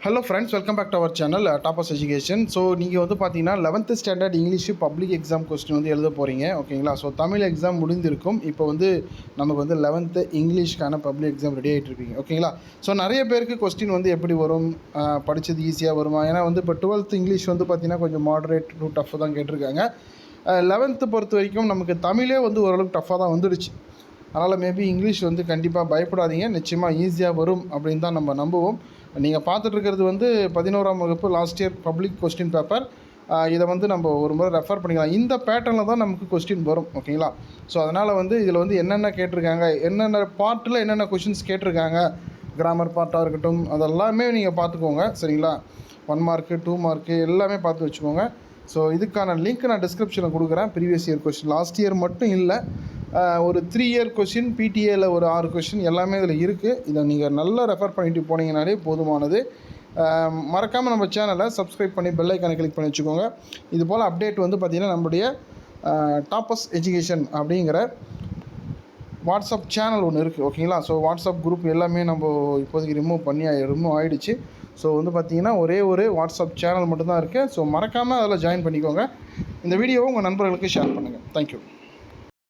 Hello friends, welcome back to our channel toppers education. So நீங்கள் வந்து பார்த்தீங்கன்னா 11th standard English public exam question வந்து எழுத போகிறீங்க. ஓகேங்களா? ஸோ தமிழ் எக்ஸாம் முடிந்திருக்கும். இப்போ வந்து நமக்கு வந்து 11th இங்கிலீஷ்க்கான பப்ளிக் எக்ஸாம் ரெடி ஆகிட்டு இருப்பீங்க. ஓகேங்களா? ஸோ நிறைய பேருக்கு கொஸ்டின் வந்து எப்படி வரும், படித்தது ஈஸியாக வருமா? ஏன்னா வந்து இப்போ 12th இங்கிலீஷ் வந்து பார்த்திங்கன்னா கொஞ்சம் மாடரேட் டு டஃப் தான் கேட்டிருக்காங்க. 11th பொறுத்த வரைக்கும் நமக்கு தமிழே வந்து ஓரளவுக்கு டஃப்பாக தான் வந்துடுச்சு. அதனால் மேபி இங்கிலீஷ் வந்து கண்டிப்பாக பயப்படாதீங்க, நிச்சயமாக ஈஸியாக வரும் அப்படின்னு தான் நம்ம நம்புவோம். நீங்கள் பார்த்துட்ருக்கிறது வந்து 11ஆம் வகுப்பு last year public question paper. இதை வந்து நம்ம ஒரு முறை ரெஃபர் பண்ணிக்கலாம். இந்த பேட்டர்னில் தான் நமக்கு கொஸ்டின் வரும். ஓகேங்களா? ஸோ அதனால் வந்து இதில் வந்து என்னென்ன கேட்டிருக்காங்க, என்னென்ன பார்ட்டில் என்னென்ன கொஷின்ஸ் கேட்டிருக்காங்க, கிராமர் பார்ட்டாக இருக்கட்டும், அதெல்லாமே நீங்கள் பார்த்துக்கோங்க. சரிங்களா? 1 மார்க்கு 2 மார்க்கு எல்லாமே பார்த்து வச்சுக்கோங்க. ஸோ இதுக்கான லிங்க் நான் டிஸ்கிரிப்ஷனில் கொடுக்குறேன். Previous year question last year மட்டும் இல்லை, ஒரு 3 இயர் கொஷின், பிடிஏயில் ஒரு 6 கொஷின் எல்லாமே இதில் இருக்குது. இதை நீங்கள் நல்லா ரெஃபர் பண்ணிட்டு போனீங்கனாலே போதுமானது. மறக்காமல் நம்ம சேனலை சப்ஸ்கிரைப் பண்ணி பெல் ஐக்கானை கிளிக் பண்ணி வச்சுக்கோங்க. இது போல் அப்டேட் வந்து பார்த்திங்கன்னா நம்முடைய டாப்பர்ஸ் எஜுகேஷன் அப்படிங்கிற வாட்ஸ்அப் சேனல் ஒன்று இருக்குது. ஓகேங்களா? ஸோ வாட்ஸ்அப் குரூப் எல்லாமே நம்ம இப்போதைக்கு ரிமூவ் ஆகிடுச்சு. ஸோ வந்து பார்த்திங்கன்னா ஒரே ஒரு வாட்ஸ்அப் சேனல் மட்டும்தான் இருக்குது. ஸோ மறக்காமல் அதில் ஜாயின் பண்ணிக்கோங்க. இந்த வீடியோவை உங்கள் நண்பர்களுக்கு ஷேர் பண்ணுங்கள். தேங்க்யூ.